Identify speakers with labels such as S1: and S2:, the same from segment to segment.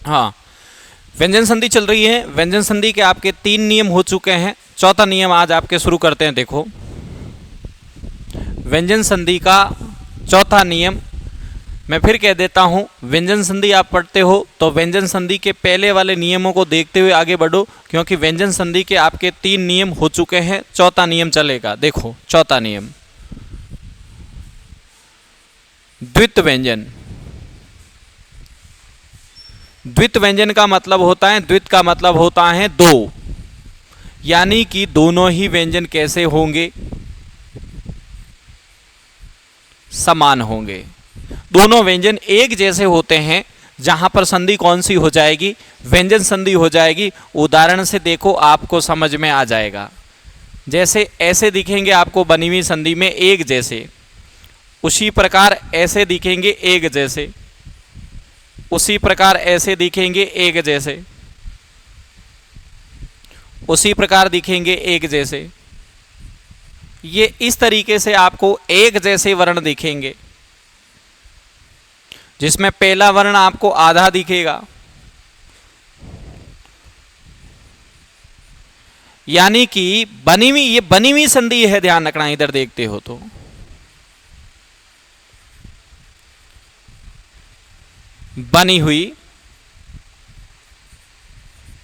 S1: हाँ, व्यंजन संधि चल रही है। व्यंजन संधि के आपके 3 नियम हो चुके हैं, चौथा नियम आज आपके शुरू करते हैं। देखो, व्यंजन संधि का चौथा नियम मैं फिर कह देता हूं। व्यंजन संधि आप पढ़ते हो तो व्यंजन संधि के पहले वाले नियमों को देखते हुए आगे बढ़ो, क्योंकि व्यंजन संधि के आपके 3 नियम हो चुके हैं, चौथा नियम चलेगा। देखो, चौथा नियम, द्वित व्यंजन। द्वित व्यंजन का मतलब होता है, द्वित का मतलब होता है दो, यानी कि दोनों ही व्यंजन कैसे होंगे, समान होंगे। दोनों व्यंजन एक जैसे होते हैं, जहां पर संधि कौन सी हो जाएगी, व्यंजन संधि हो जाएगी। उदाहरण से देखो, आपको समझ में आ जाएगा। जैसे ऐसे दिखेंगे आपको बनी हुई संधि में एक जैसे, उसी प्रकार ऐसे दिखेंगे एक जैसे, उसी प्रकार ऐसे दिखेंगे एक जैसे, उसी प्रकार दिखेंगे एक जैसे। ये इस तरीके से आपको एक जैसे वर्ण दिखेंगे, जिसमें पहला वर्ण आपको आधा दिखेगा, यानी कि ये बनी हुई संधि है। ध्यान रखना, इधर देखते हो तो बनी हुई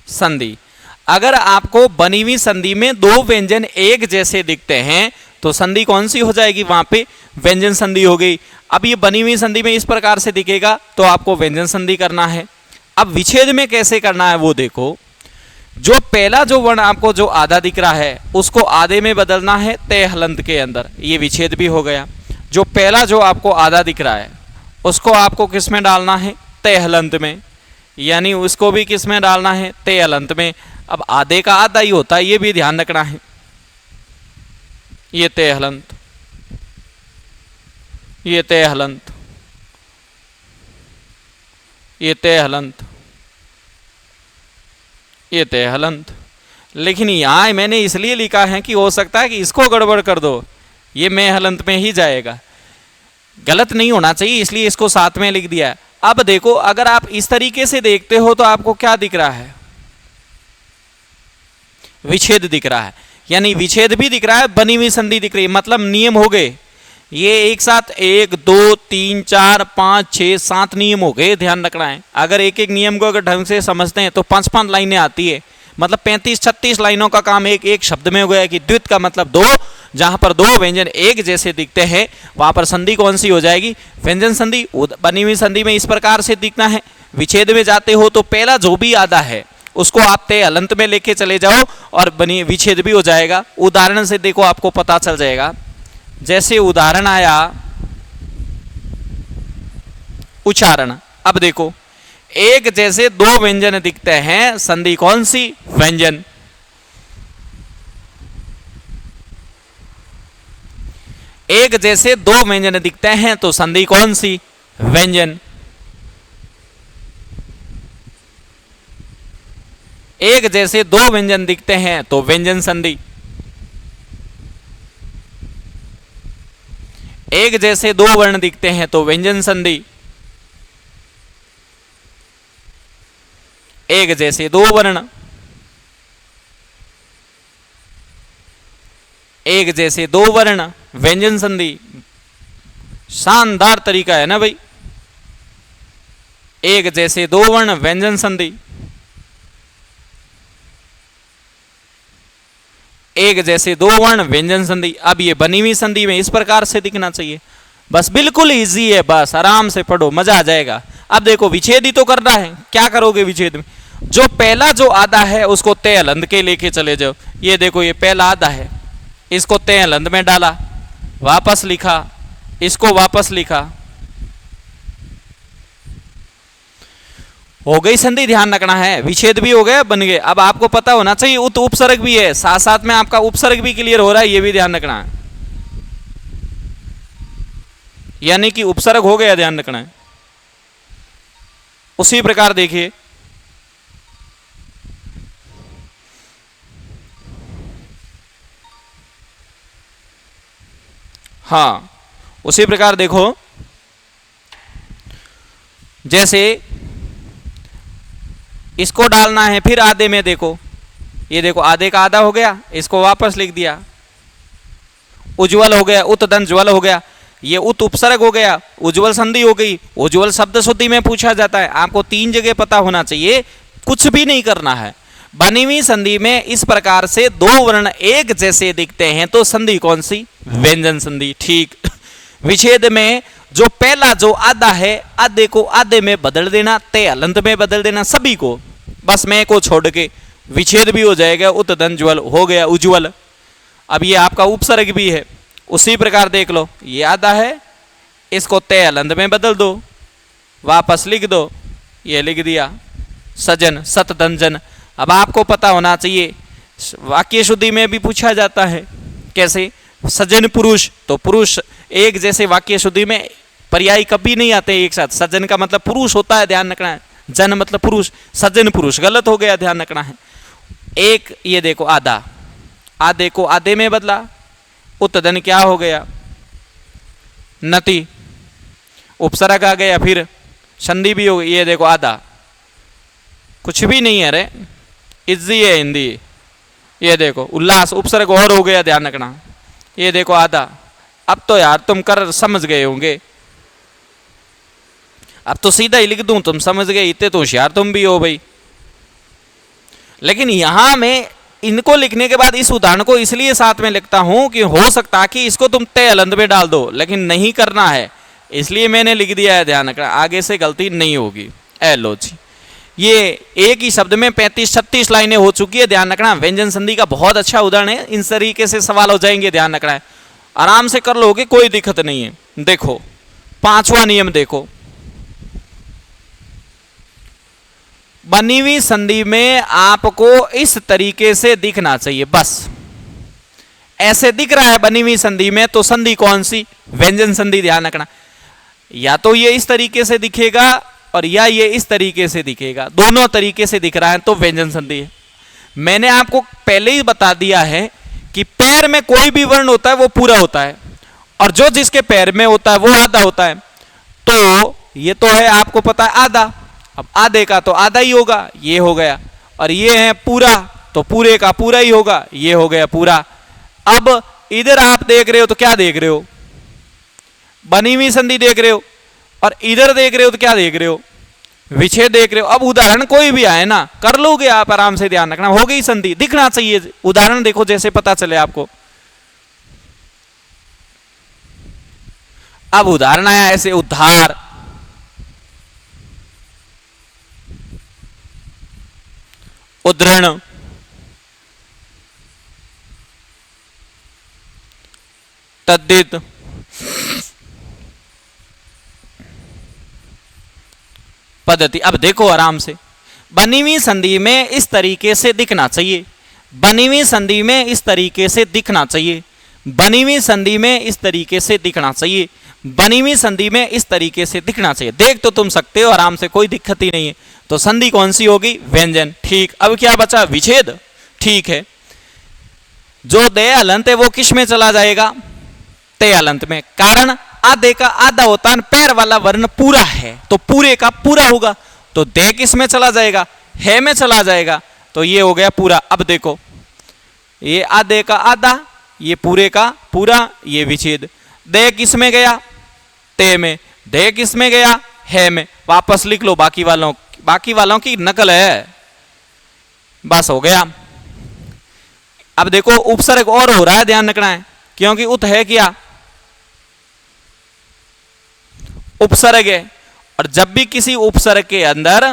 S1: संधि। अगर आपको बनी हुई संधि में दो व्यंजन एक जैसे दिखते हैं तो संधि कौन सी हो जाएगी, वहां पे व्यंजन संधि हो गई। अब ये बनी हुई संधि में इस प्रकार से दिखेगा तो आपको व्यंजन संधि करना है। अब विच्छेद में कैसे करना है वो देखो। जो पहला जो वर्ण आपको जो आधा दिख रहा है उसको आधे में बदलना है तय हलंत के अंदर, ये विच्छेद भी हो गया। जो पहला जो आपको आधा दिख रहा है उसको आपको किस में डालना है, तय हलंत में, यानी उसको भी किस में डालना है, तय हलंत में। अब आधे का आधा ही होता है, ये भी ध्यान रखना है। ये तय हलंत, ये तय हलंत, ये तय हलंत, ये तय हलंत। लेकिन यहां मैंने इसलिए लिखा है कि हो सकता है कि इसको गड़बड़ कर दो, ये मैं हलंत में ही जाएगा, गलत नहीं होना चाहिए, इसलिए इसको साथ में लिख दिया। अब देखो, अगर आप इस तरीके से देखते हो तो आपको क्या दिख रहा है, विच्छेद दिख रहा है, यानी विच्छेद भी दिख रहा है, बनी हुई संधि दिख रही है। मतलब नियम हो गए ये एक साथ, 1 2 3 4 5 6 7 नियम हो गए। ध्यान रखना है, अगर एक एक नियम को अगर ढंग से समझते हैं तो 5-5 लाइनें आती है, मतलब 35-36 लाइनों का काम एक शब्द में हो गया कि द्वित का मतलब दो, जहां पर दो व्यंजन एक जैसे दिखते हैं वहां पर संधि कौन सी हो जाएगी, व्यंजन संधि। बनी हुई संधि में इस प्रकार से दिखना है। विच्छेद में जाते हो तो पहला जो भी आधा है उसको आप तय हलंत में लेके चले जाओ और बनी विच्छेद भी हो जाएगा। उदाहरण से देखो, आपको पता चल जाएगा। जैसे उदाहरण आया उच्चारण। अब देखो, एक जैसे दो व्यंजन दिखते हैं, संधि कौन सी, व्यंजन। एक जैसे दो व्यंजन दिखते हैं तो संधि कौन सी, व्यंजन। एक जैसे दो व्यंजन दिखते हैं तो व्यंजन संधि। एक जैसे दो वर्ण दिखते हैं तो व्यंजन संधि। एक जैसे दो वर्ण, एक जैसे दो वर्ण, व्यंजन संधि। शानदार तरीका है ना भाई। एक जैसे दो वर्ण, व्यंजन संधि। एक जैसे दो वर्ण, व्यंजन संधि। अब ये बनी हुई संधि में इस प्रकार से दिखना चाहिए। बस बिल्कुल इजी है, बस आराम से पढ़ो, मजा आ जाएगा। अब देखो, विच्छेद ही तो करना है, क्या करोगे विच्छेद में, जो पहला जो आधा है उसको तय हलंत के लेके चले जाओ। ये देखो, ये पहला आधा है, इसको तय हलंत में डाला, वापस लिखा, इसको वापस लिखा, हो गई संधि। ध्यान रखना है, विच्छेद भी हो गया, बन गए। अब आपको पता होना चाहिए उपसर्ग भी है, साथ साथ में आपका उपसर्ग भी क्लियर हो रहा है, ये भी ध्यान रखना है, यानी कि उपसर्ग हो गया, ध्यान रखना है। उसी प्रकार देखिए, हाँ उसी प्रकार देखो, जैसे इसको डालना है फिर आधे में, देखो ये देखो आधे का आधा हो गया, इसको वापस लिख दिया। उज्ज्वल हो गया, उत दंत ज्वल हो गया, ये उत उपसर्ग हो गया, उज्ज्वल संधि हो गई। उज्ज्वल शब्द शुद्धि में पूछा जाता है, आपको 3 जगह पता होना चाहिए, कुछ भी नहीं करना है। बनी हुई संधि में इस प्रकार से 2 वर्ण एक जैसे दिखते हैं तो संधि कौन सी? व्यंजन संधि। ठीक। विच्छेद में जो पहला जो आधा है, आधे को आधे में बदल देना, ते हलंत में बदल देना सभी को, बस मैं को छोड़ के विच्छेद भी हो जाएगा, उत दंत ज्वल हो गया उज्ज्वल। अब ये आपका उपसर्ग भी है, उसी प्रकार देख लो, ये आधा है, इसको ते हलंत में बदल दो, वापस लिख दो, ये लिख दिया सजन सत दंजन। अब आपको पता होना चाहिए, वाक्य शुद्धि में भी पूछा जाता है, कैसे? सजन पुरुष, तो पुरुष एक जैसे वाक्य शुद्धि में पर्याय कभी नहीं आते एक साथ। सजन का मतलब पुरुष होता है, ध्यान रखना है, जन मतलब पुरुष, सजन पुरुष गलत हो गया, ध्यान रखना है। एक ये देखो आधा, आधे को आधे में बदला, उत्तदन क्या हो गया? नति, उपसर्ग आ गया, फिर संधि भी हो गई। ये देखो आधा, कुछ भी नहीं है रे, इज्जी है हिंदी। ये देखो उल्लास, उपसर्ग और हो गया, ध्यान रखना। ये देखो आधा। अब तो यार तुम कर समझ गए होंगे, अब तो सीधा ही लिख दूं, तुम समझ गए, इतने तो होशियार तुम भी हो भाई। लेकिन यहां मैं इनको लिखने के बाद इस उदाहरण को इसलिए साथ में लिखता हूं कि हो सकता कि इसको तुम ते हलंत में डाल दो, लेकिन नहीं करना है, इसलिए मैंने लिख दिया है, ध्यान रखना, आगे से गलती नहीं होगी। ए लो जी, ये एक ही शब्द में 35-36 लाइनें हो चुकी है, ध्यान रखना। व्यंजन संधि का बहुत अच्छा उदाहरण है, इन तरीके से सवाल हो जाएंगे, ध्यान रखना है, आराम से कर लोगे, कोई दिक्कत नहीं है। देखो 5वां नियम देखो, बनी हुई संधि में आपको इस तरीके से दिखना चाहिए, बस ऐसे दिख रहा है बनी हुई संधि में, तो संधि कौन सी? व्यंजन संधि। ध्यान रखना, या तो ये इस तरीके से दिखेगा और या ये इस तरीके से दिखेगा, दोनों तरीके से दिख रहा है तो व्यंजन संधि है। मैंने आपको पहले ही बता दिया है कि पैर में कोई भी वर्ण होता है वो पूरा होता है, और जो जिसके पैर में होता है वो आधा होता है। तो ये तो है आपको पता है आधा, अब आधे का तो आधा ही होगा, ये हो गया, और ये है पूरा, तो पूरे का पूरा ही होगा, ये हो गया पूरा। अब इधर आप देख रहे हो तो क्या देख रहे हो? बनी हुई संधि देख रहे हो, और इधर देख रहे हो तो क्या देख रहे हो? विच्छेद देख रहे हो। अब उदाहरण कोई भी आए ना, कर लोगे आप आराम से, ध्यान रखना, हो गई संधि, दिखना चाहिए उदाहरण, देखो जैसे पता चले आपको। अब उदाहरण आया ऐसे, उद्धार, उद्धरण, तद्धित, पद्धति। अब देखो आराम से, बनी हुई संधि में इस तरीके से दिखना चाहिए, बनी हुई संधि में इस तरीके से दिखना चाहिए, बनी हुई संधि में इस तरीके से दिखना चाहिए, बनी हुई संधि में इस तरीके से दिखना चाहिए। देख तो तुम सकते हो आराम से, कोई दिक्कत ही नहीं है। तो संधि कौन सी होगी? व्यंजन। ठीक। अब क्या बचा? विच्छेद। ठीक है, जो दे हलंत है वो किस में चला जाएगा? ते हलंत में। कारण आधे का आधा होता है, पैर वाला वर्ण पूरा है तो पूरे का पूरा होगा, तो दे किस में चला जाएगा? है में चला जाएगा, तो ये हो गया पूरा। अब देखो, ये आधे का आधा, ये पूरे का पूरा, ये विच्छेद। दे किस में गया? ते में। दे किस में गया? है में। वापस लिख लो, बाकी वालों की नकल है, बस हो गया। अब देखो उपसर्ग और हो रहा है, ध्यान रखना है, क्योंकि उत है क्या? उपसर्ग है, और जब भी किसी उपसर्ग के अंदर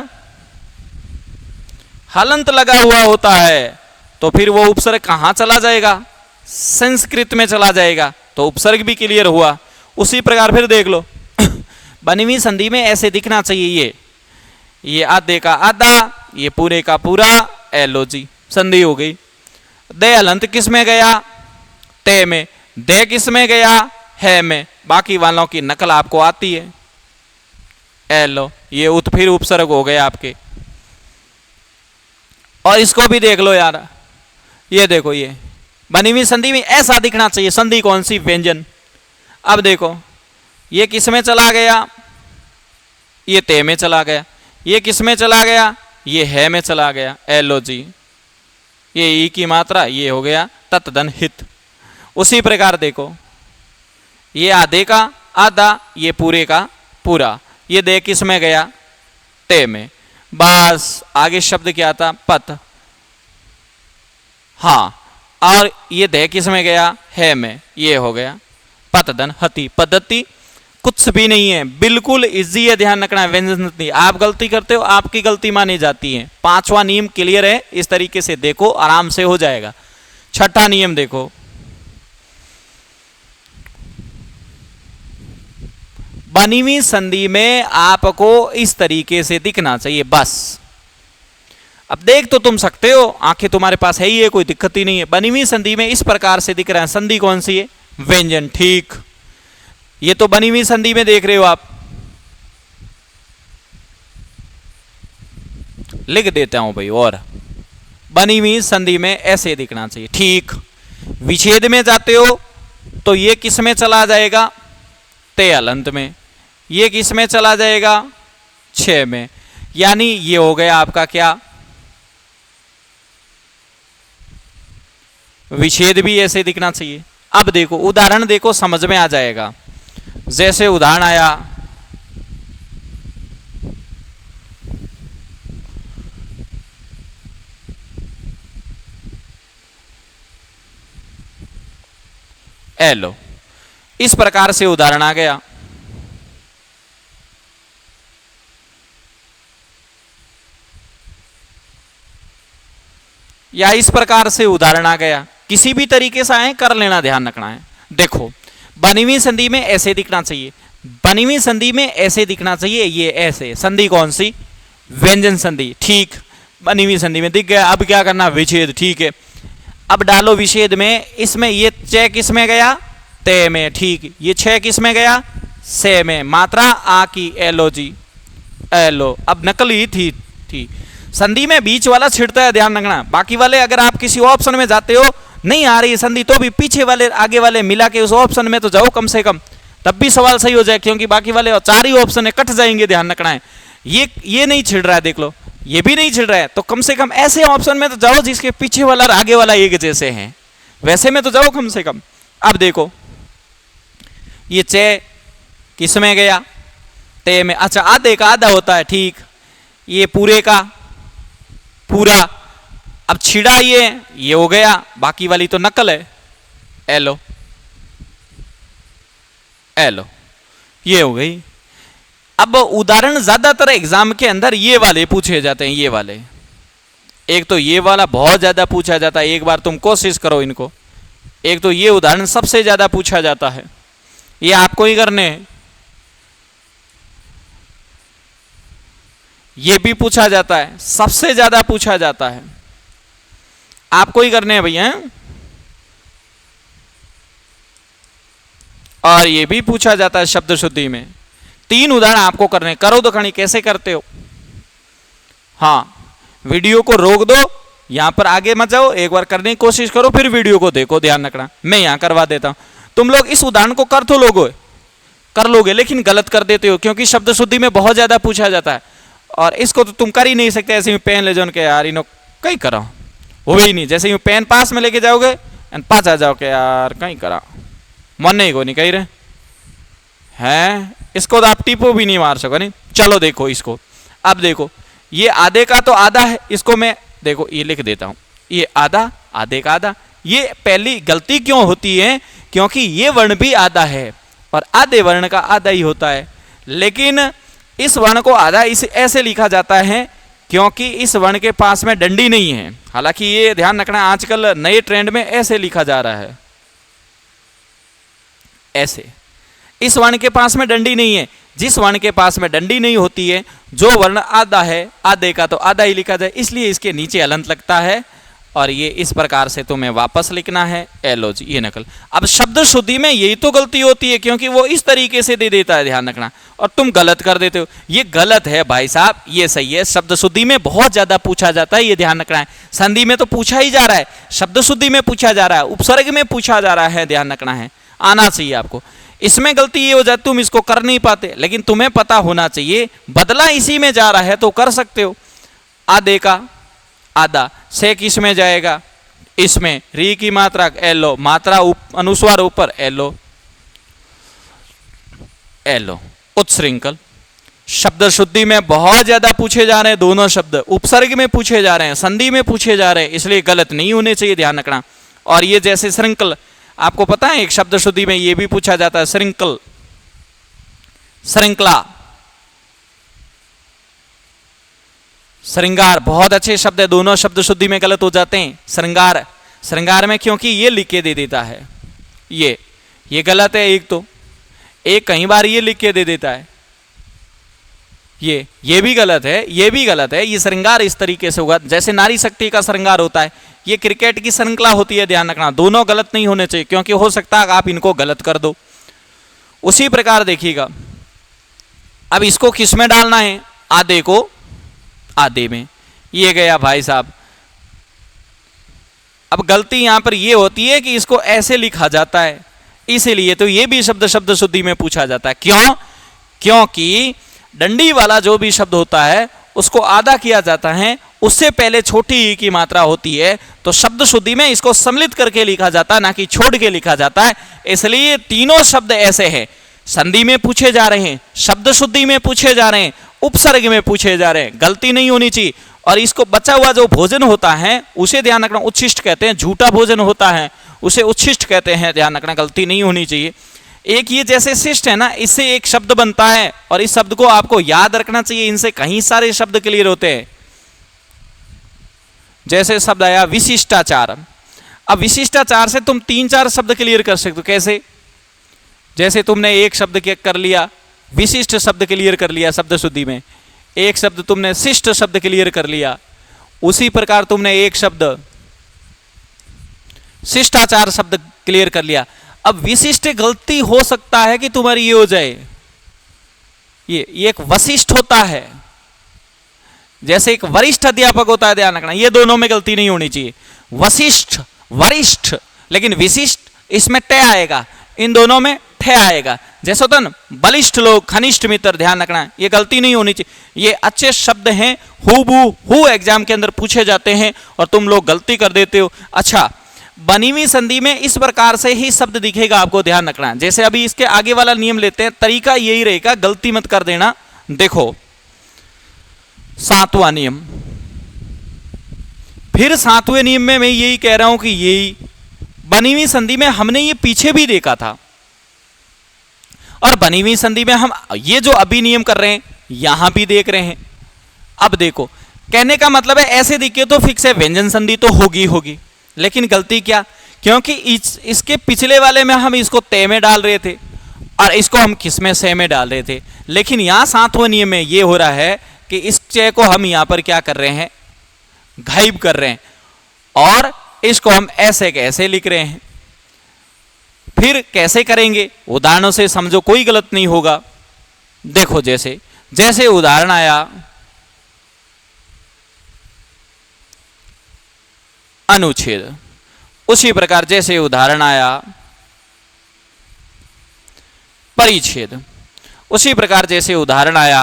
S1: हलंत लगा हुआ होता है तो फिर वो उपसर्ग कहां चला जाएगा? संस्कृत में चला जाएगा, तो उपसर्ग भी क्लियर हुआ। उसी प्रकार फिर देख लो, बनी हुई संधि में ऐसे दिखना चाहिए, ये आधे का आधा, ये पूरे का पूरा, एलो जी, संधि हो गई। दे हलंत किस में गया? ते में। दे किस में गया? है में। बाकी वालों की नकल आपको आती है, एलो, ये उत फिर उपसर्ग हो गए आपके। और इसको भी देख लो यार, ये देखो, ये बनी हुई संधि में ऐसा दिखना चाहिए। संधि कौन सी? व्यंजन। अब देखो, ये किस में चला गया? ये ते में चला गया। ये किस में चला गया? ये है में चला गया, एलो जी, ये ई की मात्रा, ये हो गया तत्धन हित। उसी प्रकार देखो, ये आधे का आधा, ये पूरे का पूरा, ये दे किस में गया, ते में। बस आगे शब्द क्या था, पत। हाँ, और ये दे किस में गया, है में, ये हो गया पतधन हति। पद्धति कुछ भी नहीं है, बिल्कुल इजी है, ध्यान रखना है। व्यंजन आप गलती करते हो, आपकी गलती मानी जाती है। पांचवा नियम क्लियर है, इस तरीके से देखो, आराम से हो जाएगा। छठा नियम देखो, बनी हुई संधि में आपको इस तरीके से दिखना चाहिए, बस। अब देख तो तुम सकते हो, आंखें तुम्हारे पास है ही है, कोई दिक्कत ही नहीं है। बनी हुई संधि में इस प्रकार से दिख रहा है, संधि कौन सी है, व्यंजन, ठीक। ये तो बनी हुई संधि में देख रहे हो आप, लिख देता हूं भाई, और बनी हुई संधि में ऐसे दिखना चाहिए, ठीक। विच्छेद में जाते हो तो ये किस में चला जाएगा, ते अलंत में, ये किस में चला जाएगा, छह में, यानी ये हो गया आपका क्या, विच्छेद भी ऐसे दिखना चाहिए। अब देखो उदाहरण देखो, समझ में आ जाएगा। जैसे उदाहरण आया, एलो, इस प्रकार से उदाहरण आ गया। या इस प्रकार से उदाहरण आ गया, किसी भी तरीके से आए कर लेना, ध्यान रखना है। देखो बनी हुई संधि में ऐसे दिखना चाहिए, बनी हुई संधि में ऐसे दिखना चाहिए, ये ऐसे, संधि कौन सी, व्यंजन संधि, ठीक। बनी हुई संधि में दिख गया, अब क्या करना, विच्छेद, ठीक है। अब डालो विच्छेद में, इसमें ये च किस में गया, ते में, ठीक। ये छह किस में गया, से में, मात्रा आ की, एलो जी, एलो। अब नकल ही थी। संधि में बीच वाला छिड़ता है, ध्यान रखना। बाकी वाले अगर आप किसी ऑप्शन में जाते हो, नहीं आ रही संधि, तो भी पीछे वाले आगे वाले मिला के उस ऑप्शन में तो जाओ कम से कम, तब भी सवाल सही हो जाए, क्योंकि बाकी वाले चार ही ऑप्शन है, कट जाएंगे, ध्यान रखना है। ये नहीं छिड़ रहा है, देख लो, ये भी नहीं छिड़ रहा है, तो कम से कम ऐसे ऑप्शन में तो जाओ जिसके पीछे वाला और आगे वाला एक जैसे हैं, वैसे में तो जाओ कम से कम। अब देखो ये चे किस में गया, ते में, अच्छा आधे का आधा होता है, ठीक। ये पूरे का पूरा, अब छिड़ा ये हो गया, बाकी वाली तो नकल है, एलो, एलो, ये हो गई। अब उदाहरण ज्यादातर एग्जाम के अंदर ये वाले पूछे जाते हैं, ये वाले। एक तो ये वाला बहुत ज्यादा पूछा जाता है, एक बार तुम कोशिश करो इनको। एक तो ये उदाहरण सबसे ज्यादा पूछा जाता है, ये आपको ही करने हैं। ये भी पूछा जाता है, सबसे ज्यादा पूछा जाता है, आपको ही करने हैं भैया। और ये भी पूछा जाता है शब्द शुद्धि में। तीन उदाहरण आपको करने, करो तो खड़ी, कैसे करते हो। हाँ, वीडियो को रोक दो, यहां पर आगे मत जाओ, एक बार करने की कोशिश करो, फिर वीडियो को देखो, ध्यान रखना। मैं यहां करवा देता हूं, तुम लोग इस उदाहरण को कर लोगे, लेकिन गलत कर देते हो, क्योंकि शब्द शुद्धि में बहुत ज्यादा पूछा जाता है, और इसको तो तुम कर ही नहीं सकते। ऐसे ही पेन ले जाओ के यार, इनो कहीं करा हो ही नहीं, जैसे ही पेन पास में लेके जाओगे पास आ जाओ के यार कहीं करा, मन नहीं को नहीं कही रहे हैं, इसको तो आप टिपो भी नहीं मार सको। नहीं, चलो देखो इसको। अब देखो ये आधे का तो आधा है, इसको मैं देखो ये लिख देता हूं, ये आधा, आधे का आधा। ये पहली गलती क्यों होती है, क्योंकि ये वर्ण भी आधा है और आधे वर्ण का आधा ही होता है, लेकिन इस वर्ण को आधा इसे ऐसे लिखा जाता है क्योंकि इस वर्ण के पास में डंडी नहीं है। हालांकि ये ध्यान रखना, आजकल नए ट्रेंड में ऐसे लिखा जा रहा है, ऐसे। इस वर्ण के पास में डंडी नहीं है, जिस वर्ण के पास में डंडी नहीं होती है, जो वर्ण आधा है, आधे का तो आधा ही लिखा जाए, इसलिए इसके नीचे अलंत लगता है, और ये इस प्रकार से तुम्हें वापस लिखना है, एलओजी, ये नकल। अब शब्द शुद्धि में यही तो गलती होती है, क्योंकि वो इस तरीके से दे देता है, ध्यान रखना, और तुम गलत कर देते हो। ये गलत है भाई साहब, ये सही है। शब्द शुद्धि में बहुत ज्यादा पूछा जाता है, ये ध्यान रखना है। संधि में तो पूछा ही जा रहा है, शब्द शुद्धि में पूछा जा रहा है, उपसर्ग में पूछा जा रहा है, ध्यान रखना है, आना चाहिए आपको। इसमें गलती ये हो जाती, तुम इसको कर नहीं पाते, लेकिन तुम्हें पता होना चाहिए, बदला इसी में जा रहा है तो कर सकते हो। आधे का आधा, से किस में जाएगा, इसमें, री की मात्रा एलो, मात्रा अनुस्वार ऊपर एलो, एलो, उत्श्रृंखल। शब्द शुद्धि में बहुत ज्यादा पूछे जा रहे हैं दोनों शब्द, उपसर्ग में पूछे जा रहे हैं, संधि में पूछे जा रहे हैं, इसलिए गलत नहीं होने चाहिए, ध्यान रखना। और ये जैसे श्रृंखल, आपको पता है एक शब्द शुद्धि में ये भी पूछा जाता है, श्रृंखल, श्रृंखला, श्रृंगार, बहुत अच्छे शब्द है, दोनों शब्द शुद्धि में गलत हो जाते हैं। श्रृंगार, श्रृंगार में क्योंकि ये लिख के दे देता है, ये गलत है। एक तो एक कई बार ये लिख के दे देता है, ये भी गलत है, ये भी गलत है। ये श्रृंगार इस तरीके से होगा जैसे नारी शक्ति का श्रृंगार होता है, ये क्रिकेट की श्रृंखला होती है, ध्यान रखना। दोनों गलत नहीं होने चाहिए, क्योंकि हो सकता है आप इनको गलत कर दो। उसी प्रकार देखिएगा, अब इसको किस में डालना है, आधे को आधे में, ये गया भाई साहब। अब गलती यहां पर ये होती है कि इसको ऐसे लिखा जाता है, इसीलिए तो ये भी शब्द शुद्धि में पूछा जाता है। क्यों? क्योंकि डंडी वाला जो भी शब्द होता है उसको आधा किया जाता है, उससे पहले छोटी ई की मात्रा होती है, तो शब्द शुद्धि में इसको सम्मिलित करके लिखा जाता है, ना कि छोड़ के लिखा जाता है। इसलिए तीनों शब्द ऐसे हैं, संधि में पूछे जा रहे हैं, शब्द शुद्धि में पूछे जा रहे हैं, उपसर्ग में पूछे जा रहे हैं, गलती नहीं होनी चाहिए। और इसको बचा हुआ जो भोजन होता है उसे ध्यान रखना, उच्छिष्ट कहते हैं, झूठा भोजन होता है उसे उच्छिष्ट कहते हैं, ध्यान रखना, गलती नहीं होनी चाहिए। एक ये जैसे शिष्ट है ना, इससे एक शब्द बनता है और इस शब्द को आपको याद रखना चाहिए, इनसे कई सारे शब्द क्लियर होते हैं। जैसे शब्द आया विशिष्टाचार, अब विशिष्टाचार से तुम 3-4 शब्द क्लियर कर सकते हो। कैसे? जैसे तुमने एक शब्द कर लिया, विशिष्ट शब्द क्लियर कर लिया शब्द शुद्धि में, एक शब्द तुमने शिष्ट शब्द क्लियर कर लिया, उसी प्रकार तुमने एक शब्द शिष्टाचार शब्द क्लियर कर लिया। अब विशिष्ट गलती हो सकता है कि तुम्हारी ये हो जाए, ये एक वशिष्ठ होता है, जैसे एक वरिष्ठ अध्यापक होता है, ध्यान रखना, ये दोनों में गलती नहीं होनी चाहिए। वशिष्ठ, वरिष्ठ, लेकिन विशिष्ट इसमें ट आएगा, इन दोनों में ठ आएगा। जैसे होता है ना बलिष्ठ लोग, घनिष्ठ मित्र, ध्यान रखना, ये गलती नहीं होनी चाहिए। ये अच्छे शब्द हैं, हु एग्जाम के अंदर पूछे जाते हैं और तुम लोग गलती कर देते हो। अच्छा, बनी हुई संधि में इस प्रकार से ही शब्द दिखेगा, आपको ध्यान रखना। जैसे अभी इसके आगे वाला नियम लेते हैं, तरीका यही रहेगा, गलती मत कर देना। देखो 7वां नियम, फिर 7वें नियम में मैं यही कह रहा हूं कि यही बनी हुई संधि में हमने ये पीछे भी देखा था, और बनी हुई संधि में हम ये जो अभी नियम कर रहे हैं यहां भी देख रहे हैं। अब देखो, कहने का मतलब है ऐसे दिखे तो फिक्स है, व्यंजन संधि तो होगी, लेकिन गलती क्या, क्योंकि इसके पिछले वाले में हम इसको ते में डाल रहे थे और इसको हम किस में, से में डाल रहे थे। लेकिन यहां 7वें नियम में ये हो रहा है कि इस चे को हम यहां पर क्या कर रहे हैं, गायब कर रहे हैं, और इसको हम ऐसे कैसे लिख रहे हैं। फिर कैसे करेंगे, उदाहरणों से समझो, कोई गलत नहीं होगा। देखो जैसे उदाहरण आया अनुच्छेद, उसी प्रकार जैसे उदाहरण आया परिच्छेद, उसी प्रकार जैसे उदाहरण आया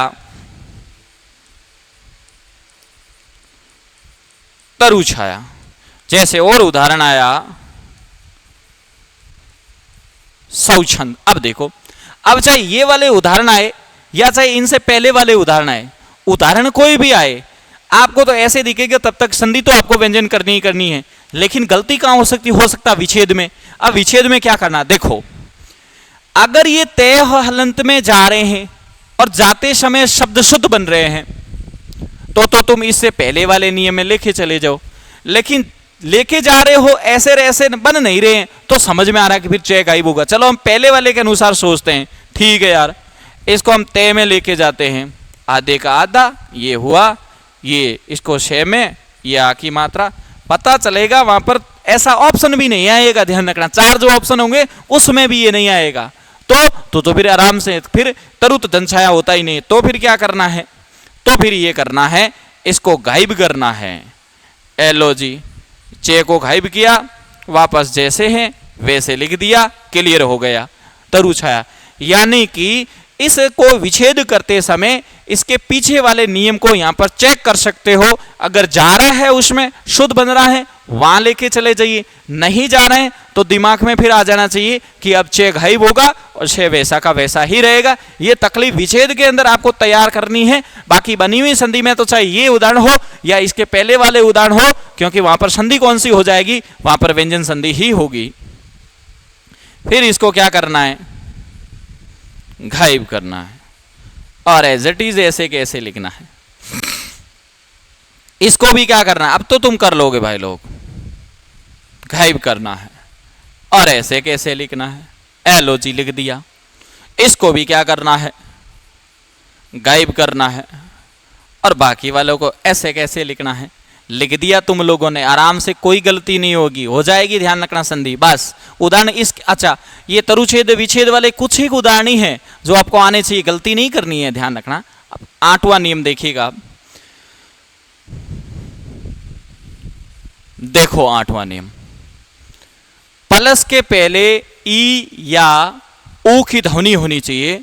S1: तरुछाया, जैसे और उदाहरण आया सौछंद। अब देखो, अब चाहे ये वाले उदाहरण आए या चाहे इनसे पहले वाले उदाहरण आए, उदाहरण कोई भी आए, आपको तो ऐसे दिखेगा, तब तक संधि तो आपको व्यंजन करनी ही करनी है। लेकिन गलती कहां हो सकती, हो सकता विच्छेद में। अब विच्छेद में क्या करना, देखो, अगर ये तय हलंत में जा रहे हैं और जाते समय शब्द शुद्ध बन रहे हैं तो तुम इससे पहले वाले नियम में लेके चले जाओ। लेकिन लेके जा रहे हो, ऐसे बन नहीं रहे हैं, तो समझ में आ रहा है कि फिर चय गायब होगा। चलो हम पहले वाले के अनुसार सोचते हैं, ठीक है यार, इसको हम तय में लेके जाते हैं, आधे का आधा ये हुआ, ये इसको शे में, ये आ की मात्रा, पता चलेगा वहां पर ऐसा ऑप्शन भी नहीं आएगा, ध्यान रखना। 4 जो ऑप्शन होंगे उसमें भी ये नहीं आएगा, तो फिर आराम से, फिर तरुत धनछाया होता ही नहीं। तो फिर क्या करना है, तो फिर ये करना है, इसको गायब करना है। एलो जी, चे को गायब किया, वापस जैसे हैं वैसे लिख दिया, क्लियर हो गया तरु छाया। यानी कि इसको विच्छेद करते समय इसके पीछे वाले नियम को यहां पर चेक कर सकते हो। अगर जा रहा है उसमें शुद्ध बन रहा है वहां लेके चले जाइए, नहीं जा रहे हैं तो दिमाग में फिर आ जाना चाहिए कि अब चे गायब होगा और छे वैसा का वैसा ही रहेगा। ये तकलीफ विच्छेद के अंदर आपको तैयार करनी है। बाकी बनी हुई संधि में तो चाहे ये उदाहरण हो या इसके पहले वाले उदाहरण हो, क्योंकि वहां पर संधि कौन सी हो जाएगी, वहां पर व्यंजन संधि ही होगी। फिर इसको क्या करना है, गायब करना है और एज इट इज ऐसे कैसे लिखना है। इसको भी क्या करना है, अब तो तुम कर लोगे भाई लोग, गायब करना है और ऐसे कैसे लिखना है, एलओजी लिख दिया। इसको भी क्या करना है, गायब करना है और बाकी वालों को ऐसे कैसे लिखना है, लिख दिया तुम लोगों ने, आराम से, कोई गलती नहीं होगी, हो जाएगी। ध्यान रखना संधि बस उदाहरण इस, अच्छा ये तरुछेद विच्छेद वाले कुछ ही उदाहरण ही है जो आपको आने चाहिए, गलती नहीं करनी है, ध्यान रखना। अब 8वां नियम देखिएगा, देखो 8वां नियम, प्लस के पहले ई या ओ की ध्वनि होनी चाहिए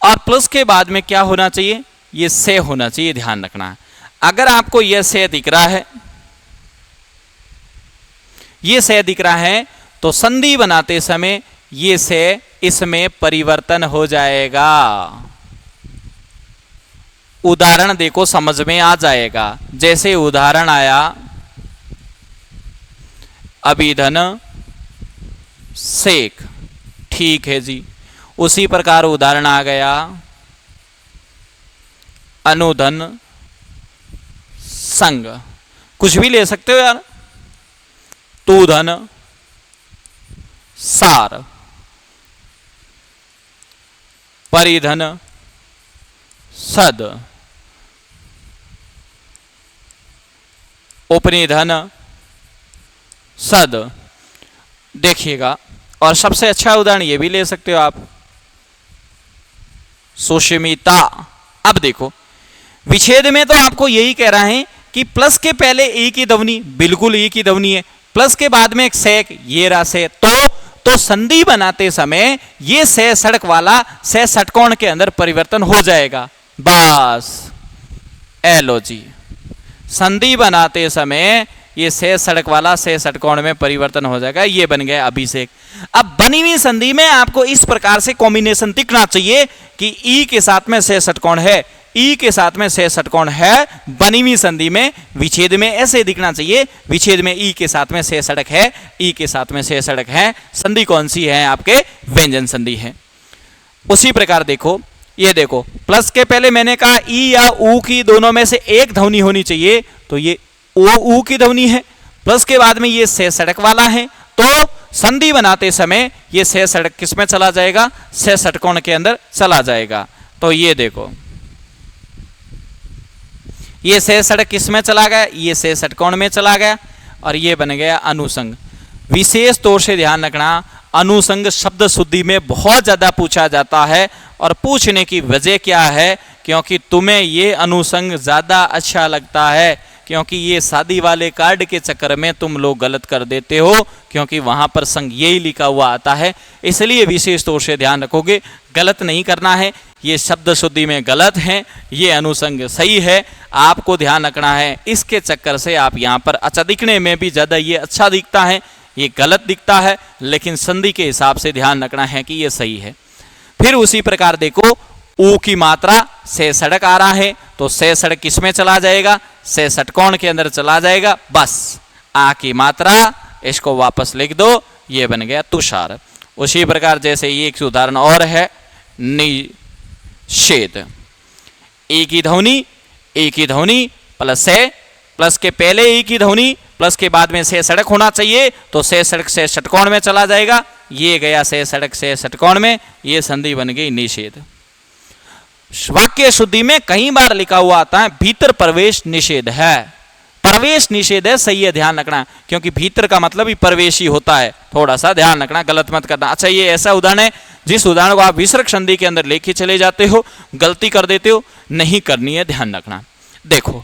S1: और प्लस के बाद में क्या होना चाहिए, ये से होना चाहिए, ध्यान रखना। अगर आपको यह से दिख रहा है, ये से दिख रहा है तो संधि बनाते समय ये से इसमें परिवर्तन हो जाएगा। उदाहरण देखो समझ में आ जाएगा, जैसे उदाहरण आया अभिधन सेक, ठीक है जी। उसी प्रकार उदाहरण आ गया अनुधन संग, कुछ भी ले सकते हो यार, तूधन सार, परिधन सद, उपनिधन सद। देखिएगा, और सबसे अच्छा उदाहरण ये भी ले सकते हो आप, सुष्मिता। अब देखो विच्छेद में तो आपको यही कह रहा है कि प्लस के पहले ई की ध्वनि, बिल्कुल ई की ध्वनि है, प्लस के बाद में एक सेक, ये रहा से, तो संधि बनाते समय ये से सड़क वाला से षटकोण के अंदर परिवर्तन हो जाएगा। बस एलओजी, संधि बनाते समय ये से सड़क वाला से षटकोण में परिवर्तन हो जाएगा, ये बन गया अभिषेक। अब बनी हुई संधि में आपको इस प्रकार से कॉम्बिनेशन दिखना चाहिए कि ई के साथ में से षटकोण है, ई के साथ में से षटकोण है, बनी हुई संधि में। विच्छेद में ऐसे दिखना चाहिए, विच्छेद में ई के साथ में से सड़क है, ई के साथ में से सड़क है, संधि कौन सी है, आपके व्यंजन संधि है। उसी प्रकार देखो, ये देखो प्लस के पहले मैंने कहा ई या ऊ की दोनों में से एक ध्वनि होनी चाहिए, तो ये ओ ऊ की ध्वनि है, प्लस के बाद में ये से सड़क वाला है, तो संधि बनाते समय ये से सड़क किस में चला जाएगा, से षटकोण के अंदर चला जाएगा। तो ये देखो ये से सड़क किस में चला गया, ये से षटकोण में चला गया और ये बन गया अनुसंग। विशेष तौर से ध्यान रखना, अनुसंग शब्द शुद्धि में बहुत ज्यादा पूछा जाता है और पूछने की वजह क्या है, क्योंकि तुम्हें ये अनुसंग ज्यादा अच्छा लगता है, क्योंकि ये शादी वाले कार्ड के चक्कर में तुम लोग गलत कर देते हो, क्योंकि वहां पर संग यही लिखा हुआ आता है, इसलिए विशेष तौर से ध्यान रखोगे, गलत नहीं करना है। ये शब्द शुद्धि में गलत है, ये अनुसंग सही है, आपको ध्यान रखना है। इसके चक्कर से आप यहाँ पर अच्छा दिखने में भी ज्यादा ये अच्छा दिखता है, ये गलत दिखता है, लेकिन संधि के हिसाब से ध्यान रखना है कि ये सही है। फिर उसी प्रकार देखो ऊ की मात्रा से सड़क आ रहा है, तो से सड़क किस में चला जाएगा, से षटकोण के अंदर चला जाएगा। बस आ की मात्रा, इसको वापस लिख दो, ये बन गया तुषार। उसी प्रकार जैसे ये एक उदाहरण और है निषेध, ए की ध्वनि प्लस से, प्लस के पहले ई की ध्वनि, प्लस के बाद में से सड़क होना चाहिए, तो से सड़क से षटकोण में चला जाएगा, ये गया से सड़क से षटकोण में, ये संधि बन गई निषेध। वाक्य शुद्धि में कई बार लिखा हुआ आता है भीतर प्रवेश निषेध है, प्रवेश निषेध है, सही है, ध्यान रखना, क्योंकि भीतर का मतलब ही प्रवेश ही होता है, थोड़ा सा ध्यान रखना, गलत मत करना। अच्छा ये ऐसा उदाहरण है जिस उदाहरण को आप विसर्ग संधि के अंदर लेके चले जाते हो, गलती कर देते हो, नहीं करनी है, ध्यान रखना। देखो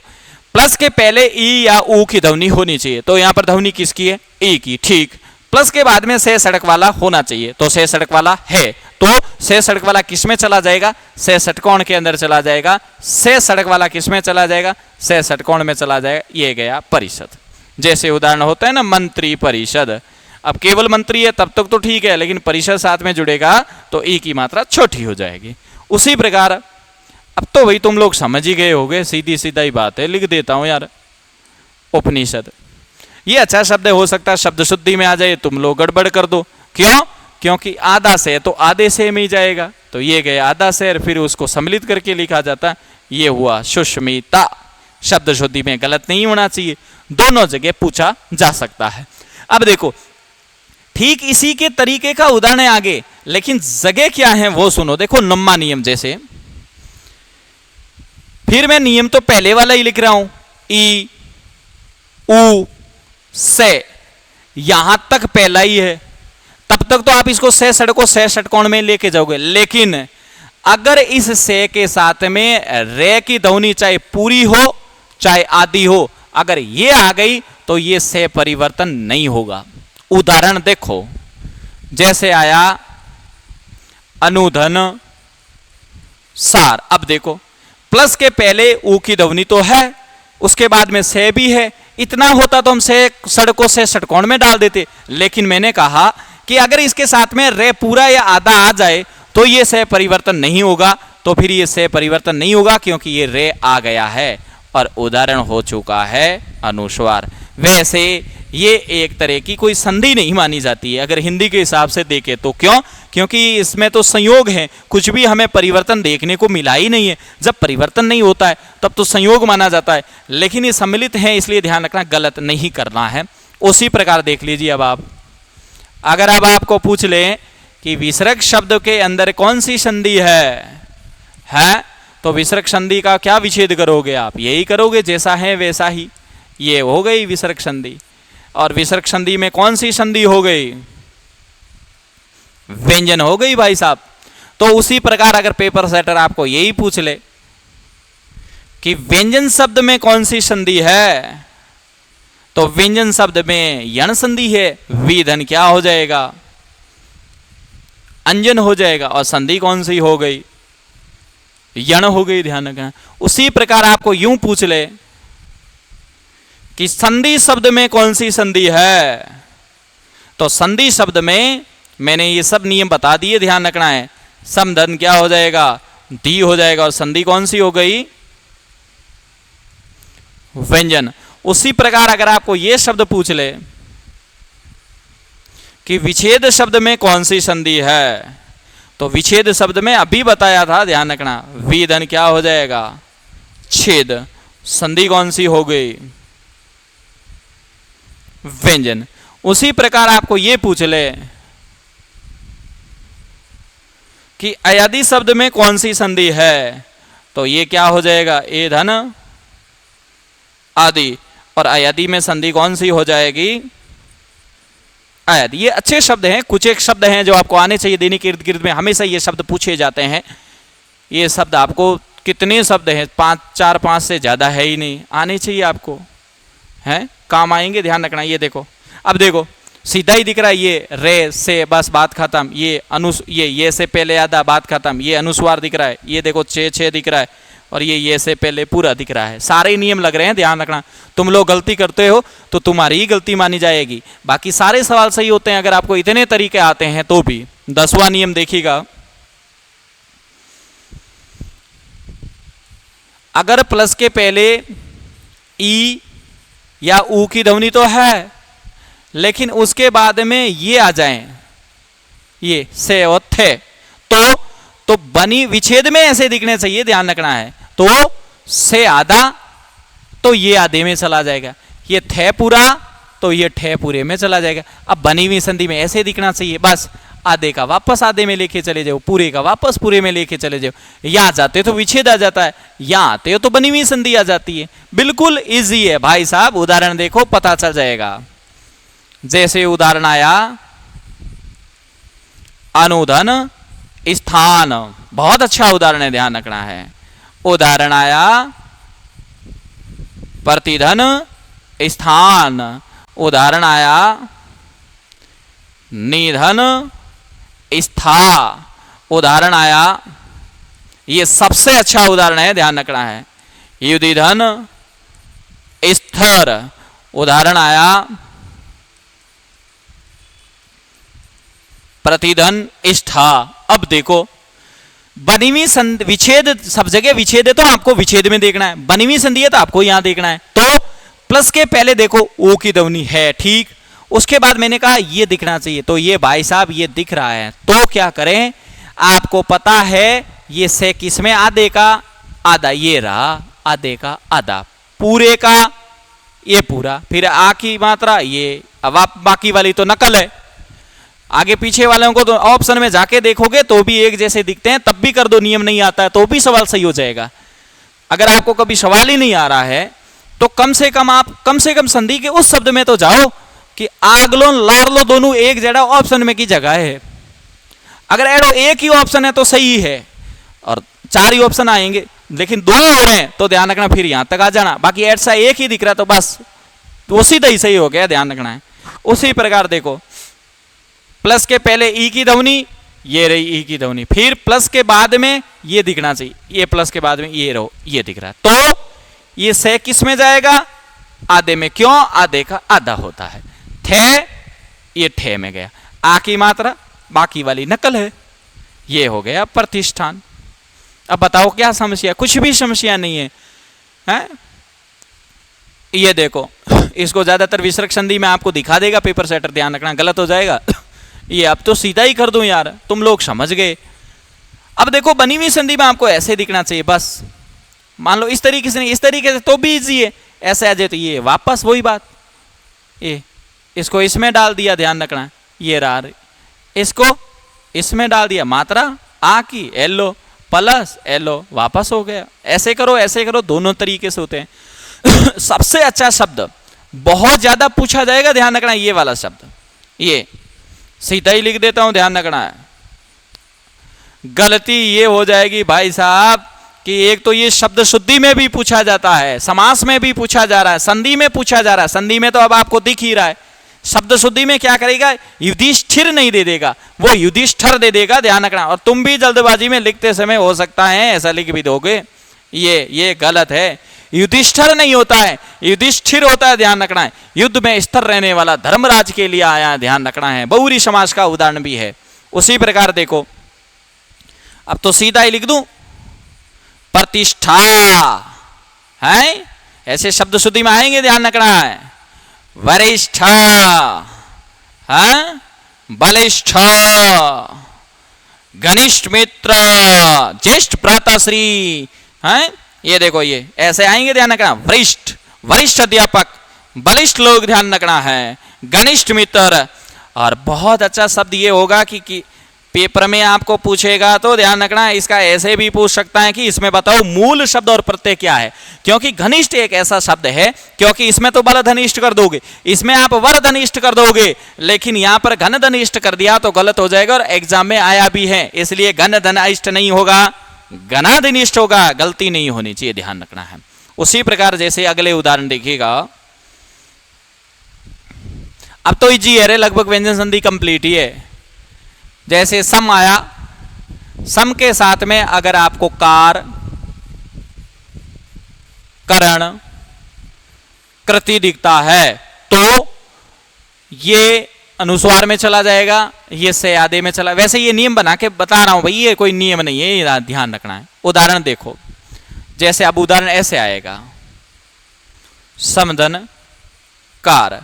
S1: प्लस के पहले ई या ऊ की ध्वनि होनी चाहिए, तो यहां पर ध्वनि किसकी है, ई की, ठीक। प्लस के बाद में से सड़क वाला होना चाहिए, तो से सड़क वाला है, तो से सड़क वाला किस में चला जाएगा? से षटकोण के अंदर चला जाएगा। से सड़क वाला किस में चला जाएगा? से षटकोण में चला जाएगा। ये गया परिषद। जैसे उदाहरण होता है ना मंत्री परिषद, अब केवल मंत्री है तब तक तो ठीक है, लेकिन परिषद साथ में जुड़ेगा तो ई की मात्रा छोटी हो जाएगी। उसी प्रकार अब तो वही तुम लोग समझ ही गए होगे, सीधी सीधा ही बात है, लिख देता हूं यार। उपनिषद, ये अच्छा शब्द हो सकता है शब्द शुद्धि में आ जाए, तुम लोग गड़बड़ कर दो। क्यों? क्योंकि आधा से तो आधे से में ही जाएगा, तो ये गए आधा से, फिर उसको सम्मिलित करके लिखा जाता है। ये हुआ सुष्मिता। शब्द शुद्धि में गलत नहीं होना चाहिए, दोनों जगह पूछा जा सकता है। अब देखो ठीक इसी के तरीके का उदाहरण है आगे, लेकिन जगह क्या है वो सुनो। देखो नम्मा नियम जैसे, फिर मैं नियम तो पहले वाला ही लिख रहा हूं, ई उ से, यहां तक पहला ही है, तब तक तो आप इसको से सड़को से षटकोण में लेके जाओगे। लेकिन अगर इस से के साथ में रे की ध्वनि चाहे पूरी हो चाहे आदि हो, अगर ये आ गई तो ये से परिवर्तन नहीं होगा। उदाहरण देखो, जैसे आया अनुधन सार। अब देखो प्लस के पहले ऊ की ध्वनि तो है, उसके बाद में से भी है, इतना होता तो हम से सड़कों से षटकोण में डाल देते। लेकिन मैंने कहा कि अगर इसके साथ में रे पूरा या आधा आ जाए तो ये से परिवर्तन नहीं होगा, तो फिर ये से परिवर्तन नहीं होगा क्योंकि ये रे आ गया है और उदाहरण हो चुका है अनुस्वार। वैसे ये एक तरह की कोई संधि नहीं मानी जाती है अगर हिंदी के हिसाब से देखें तो। क्यों? क्योंकि इसमें तो संयोग है, कुछ भी हमें परिवर्तन देखने को मिला ही नहीं है। जब परिवर्तन नहीं होता है तब तो संयोग माना जाता है, लेकिन ये सम्मिलित है इसलिए ध्यान रखना, गलत नहीं करना है। उसी प्रकार देख लीजिए अब आप, अगर अब आपको पूछ लें कि विसर्ग शब्द के अंदर कौन सी संधि है तो विसर्ग संधि का क्या विच्छेद करोगे आप? यही करोगे जैसा है वैसा ही, ये हो गई विसर्ग संधि। और विसर्ग संधि में कौन सी संधि हो गई? व्यंजन हो गई भाई साहब। तो उसी प्रकार अगर पेपर सेटर आपको यही पूछ ले कि व्यंजन शब्द में कौन सी संधि है, तो व्यंजन शब्द में यण संधि है, विधन क्या हो जाएगा? अंजन हो जाएगा। और संधि कौन सी हो गई? यण हो गई, ध्यान रखना। उसी प्रकार आपको यूं पूछ ले कि संधि शब्द में कौन सी संधि है, तो संधि शब्द में मैंने ये सब नियम बता दिए, ध्यान रखना है। समधन क्या हो जाएगा? दी हो जाएगा। और संधि कौन सी हो गई? व्यंजन। उसी प्रकार अगर आपको ये शब्द पूछ ले कि विच्छेद शब्द में कौन सी संधि है, तो विच्छेद शब्द में अभी बताया था, ध्यान रखना, विधन क्या हो जाएगा? छेद। संधि कौन सी हो गई? व्यंजन। उसी प्रकार आपको यह पूछ ले कि अयादि शब्द में कौन सी संधि है, तो ये क्या हो जाएगा? ए धन आदि। और अयादि में संधि कौन सी हो जाएगी? अयादि। ये अच्छे शब्द हैं, कुछ एक शब्द हैं जो आपको आने चाहिए। दैनिक इर्द गिर्द में हमेशा ये शब्द पूछे जाते हैं। ये शब्द आपको कितने शब्द हैं? 4-5 से ज्यादा है ही नहीं, आने चाहिए आपको, हैं, काम आएंगे, ध्यान रखना। ये देखो, अब देखो सीधा ही दिख रहा है, ये रे से बस बात खत्म, ये से पहले आधा बात खत्म, ये अनुस्वार दिख रहा है, ये देखो छे दिख रहा है, और ये से पहले पूरा दिख रहा है। सारे नियम लग रहे हैं, ध्यान रखना। तुम लोग गलती करते हो तो तुम्हारी ही गलती मानी जाएगी, बाकी सारे सवाल सही होते हैं अगर आपको इतने तरीके आते हैं तो भी। 10वां नियम देखिएगा, अगर प्लस के पहले ई या ऊ की ध्वनि तो है, लेकिन उसके बाद में ये आ जाए, ये से और थे, तो बनी विच्छेद में ऐसे दिखने चाहिए, ध्यान रखना है। तो से आधा तो ये आधे में चला जाएगा, ये थे पूरा तो ये ठे पूरे में चला जाएगा। अब बनी हुई संधि में ऐसे दिखना चाहिए, बस आधे का वापस आधे में लेके चले जाओ, पूरे का वापस पूरे में लेके चले जाओ। यहां जाते तो विच्छेद आ जाता है, यहां आते हो तो बनी हुई संधि आ जाती है। बिल्कुल इजी है भाई साहब, उदाहरण देखो पता चल जाएगा। जैसे उदाहरण आया अनुधन स्थान, बहुत अच्छा उदाहरण है, ध्यान रखना है। उदाहरण आया प्रतिधन स्थान, उदाहरण आया निधन स्था, उदाहरण आया, ये सबसे अच्छा उदाहरण है, ध्यान रखना है। युधि धन स्थिर, उदाहरण आया प्रतिधन इष्ठा। अब देखो बनी हुई विच्छेद, सब जगह विच्छेद है तो आपको विच्छेद में देखना है, बनी हुई संधि है तो आपको यहां देखना है। तो प्लस के पहले देखो ओ की ध्वनि है, ठीक। उसके बाद मैंने कहा ये दिखना चाहिए, तो ये भाई साहब ये दिख रहा है, तो क्या करें, आपको पता है ये से किसमें, आधे का आधा, ये रहा आधे का आधा, पूरे का ये पूरा, फिर आ की मात्रा ये। अब आप बाकी वाली तो नकल है, आगे पीछे वालों को तो ऑप्शन में जाके देखोगे तो भी एक जैसे दिखते हैं, तब भी कर दो, नियम नहीं आता है तो भी सवाल सही हो जाएगा। अगर आपको कभी सवाल ही नहीं आ रहा है तो कम से कम आप कम से कम संधि के उस शब्द में तो जाओ कि आगलो लारलो दोनों एक जड़ा ऑप्शन में की जगह है। अगर एडो एक ही ऑप्शन है तो सही है और 4 ही ऑप्शन आएंगे, लेकिन 2 हो रहे हैं तो ध्यान रखना, फिर यहां तक आ जाना। बाकी ऐसा एक ही दिख रहा तो बस तो सीधा ही सही हो गया, ध्यान रखना है। उसी प्रकार देखो प्लस के पहले ई की ध्वनि, ये रही ई की ध्वनि, फिर प्लस के बाद में ये दिखना चाहिए, ये प्लस के बाद में ये रहो, ये दिख रहा है, तो ये से किस में जाएगा, आधे में। क्यों, आधे का आधा होता है। थे, ये ठे में गया, आ की मात्रा बाकी वाली नकल है, ये हो गया प्रतिष्ठान। अब बताओ क्या समस्या, कुछ भी समस्या नहीं है, हैं? ये देखो इसको ज्यादातर विसर्ग संधि में आपको दिखा देगा पेपर सेटर, ध्यान रखना गलत हो जाएगा। ये अब तो सीधा ही कर दूं यार, तुम लोग समझ गए। अब देखो बनी हुई संधि में आपको ऐसे दिखना चाहिए, बस मान लो इस तरीके से नहीं, इस तरीके से तो भी इजी है, ऐसे आ जाए तो ये वापस वही बात, ये इसको इसमें डाल दिया, ध्यान रखना, ये रहा, इसको इसमें डाल दिया, मात्रा आ की एलो प्लस एलो, वापस हो गया। ऐसे करो, दोनों तरीके से होते हैं। सबसे अच्छा शब्द बहुत ज्यादा पूछा जाएगा, ध्यान रखना, ये वाला शब्द, ये सीधा ही लिख देता हूं, ध्यान रखना है। गलती ये हो जाएगी भाई साहब कि एक तो ये शब्द शुद्धि में भी पूछा जाता है, समास में भी पूछा जा रहा है, संधि में पूछा जा रहा है। संधि में तो अब आपको दिख ही रहा है, शब्द शुद्धि में क्या करेगा, युधिष्ठिर नहीं दे देगा, वो युधिष्ठिर दे देगा, ध्यान रखना। और तुम भी जल्दबाजी में लिखते समय हो सकता है ऐसा लिख भी दोगे, ये गलत है, युधिष्ठिर नहीं होता है, युधिष्ठिर होता है, ध्यान रखना है। युद्ध में स्थिर रहने वाला धर्मराज के लिए आया है, ध्यान रखना है। बहुरी समास का उदाहरण भी है। उसी प्रकार देखो, अब तो सीधा ही लिख दूं, प्रतिष्ठा है, ऐसे शब्द शुद्धि में आएंगे, ध्यान रखना है। वरिष्ठ है, बलिष्ठ, घनिष्ठ मित्र, ज्येष्ठ भ्राताश्री है, ये देखो ये ऐसे आएंगे, ध्यान रखना। वरिष्ठ, वरिष्ठ अध्यापक, बलिष्ठ लोग, ध्यान रखना है, घनिष्ठ मित्र। और बहुत अच्छा शब्द ये होगा कि पेपर में आपको पूछेगा तो ध्यान रखना, इसका ऐसे भी पूछ सकता है कि इसमें बताओ मूल शब्द और प्रत्यय क्या है, क्योंकि घनिष्ठ एक ऐसा शब्द है, क्योंकि इसमें तो बल धनिष्ठ कर दोगे, इसमें आप वर धनिष्ठ कर दोगे, लेकिन यहां पर घन धनिष्ठ कर दिया तो गलत हो जाएगा। और एग्जाम में आया भी है, इसलिए घन धनिष्ठ नहीं होगा, घनाधिनिष्ठ होगा, गलती नहीं होनी चाहिए, ध्यान रखना है। उसी प्रकार जैसे अगले उदाहरण देखिएगा, अब तो इजी है रे, लगभग व्यंजन संधि कंप्लीट ही है। जैसे सम आया, सम के साथ में अगर आपको कार, करण, कृति दिखता है तो ये अनुस्वार में चला जाएगा, ये से आधे में चला। वैसे ये नियम बना के बता रहा हूं भाई, ये कोई नियम नहीं है, ये ध्यान रखना है। उदाहरण देखो, जैसे अब उदाहरण ऐसे आएगा, समधन कार,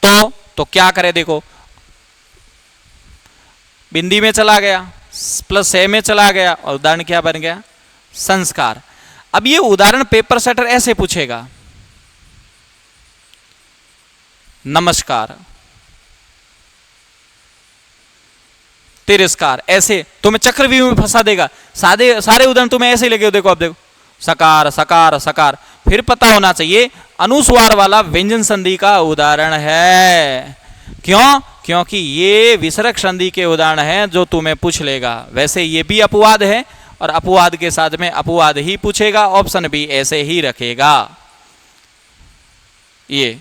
S1: तो क्या करे, देखो बिंदी में चला गया, प्लस से में चला गया, और उदाहरण क्या बन गया, संस्कार। अब ये उदाहरण पेपर सेटर ऐसे पूछेगा, नमस्कार, तिरस्कार, ऐसे तुम्हें चक्रव्यूह में फंसा देगा। सारे उदाहरण तुम्हें ऐसे लगे, देखो अब देखो, सकार सकार सकार, फिर पता होना चाहिए अनुस्वार वाला व्यंजन संधि का उदाहरण है। क्यों, क्योंकि ये विसर्ग संधि के उदाहरण हैं जो तुम्हें पूछ लेगा। वैसे ये भी अपवाद है, और अपवाद के साथ में अपवाद ही पूछेगा, ऑप्शन भी ऐसे ही रखेगा। ये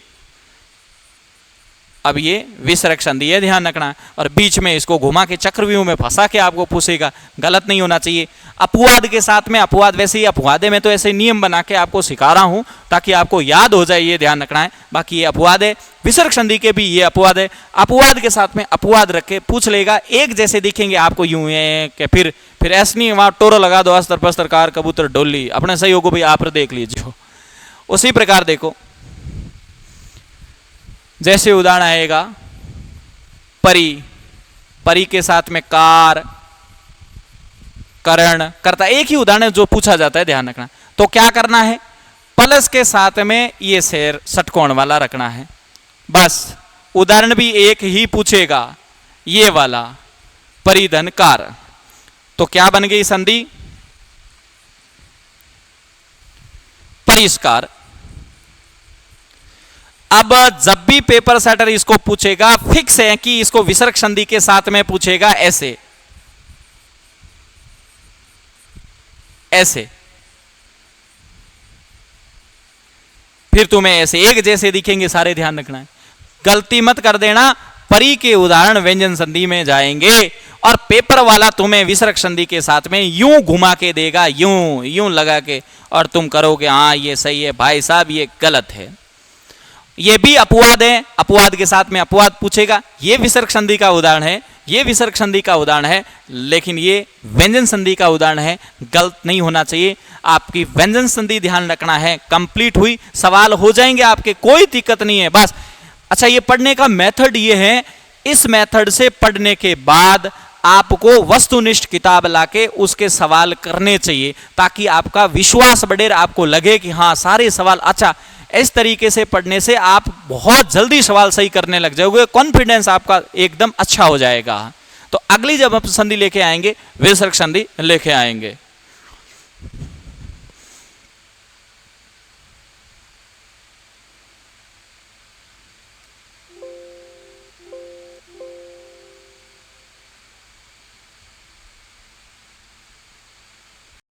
S1: अब ये विसर्ग संधि है, ध्यान रखना। और बीच में इसको घुमा के चक्रव्यूह में फंसा के आपको पूछेगा, गलत नहीं होना चाहिए। अपवाद के साथ में, अपवाद वैसे ही अपवादे में तो ऐसे नियम बना के आपको सिखा रहा हूं ताकि आपको याद हो जाए, ये ध्यान रखना है। बाकी ये अपवाद है, विसर्ग संधि के भी ये अपवाद है। अपवाद के साथ में अपवाद रख के पूछ लेगा, एक जैसे दिखेंगे आपको यूं है कि फिर ऐसे नहीं वहां टोरो लगा दो अस्तर पस्तर कार कबूतर डोली, अपने सही होगा भाई, आप देख लीजिए। उसी प्रकार देखो, जैसे उदाहरण आएगा परी, परी के साथ में कार, करण, करता, एक ही उदाहरण जो पूछा जाता है, ध्यान रखना। तो क्या करना है, प्लस के साथ में ये शेर षटकोण वाला रखना है, बस। उदाहरण भी एक ही पूछेगा, ये वाला परिधन कार। तो क्या बन गई संधि, परिष्कार। अब जब भी पेपर सेटर इसको पूछेगा, फिक्स है कि इसको विसर्ग संधि के साथ में पूछेगा, ऐसे ऐसे, फिर तुम्हें ऐसे एक जैसे दिखेंगे सारे, ध्यान रखना है, गलती मत कर देना। परी के उदाहरण व्यंजन संधि में जाएंगे और पेपर वाला तुम्हें विसर्ग संधि के साथ में यूं घुमा के देगा, यूं यूं लगा के, और तुम करोगे हाँ ये सही है भाई साहब, ये गलत है। ये भी अपवाद है, अपवाद के साथ में अपवाद पूछेगा, ये विसर्ग संधि का उदाहरण है, ये विसर्ग संधि का उदाहरण है, लेकिन ये व्यंजन संधि का उदाहरण है, गलत नहीं होना चाहिए। आपकी व्यंजन संधि ध्यान रखना है, कंप्लीट हुई, सवाल हो जाएंगे आपके, कोई दिक्कत नहीं है, बस। अच्छा, ये पढ़ने का मेथड ये है, इस मेथड से पढ़ने के बाद आपको वस्तुनिष्ठ किताब लाके उसके सवाल करने चाहिए, ताकि आपका विश्वास बढ़े, आपको लगे कि हाँ सारे सवाल। अच्छा, इस तरीके से पढ़ने से आप बहुत जल्दी सवाल सही करने लग जाओगे, कॉन्फिडेंस आपका एकदम अच्छा हो जाएगा। तो अगली जब आप संधि लेके आएंगे, विसर्ग संधि लेके आएंगे।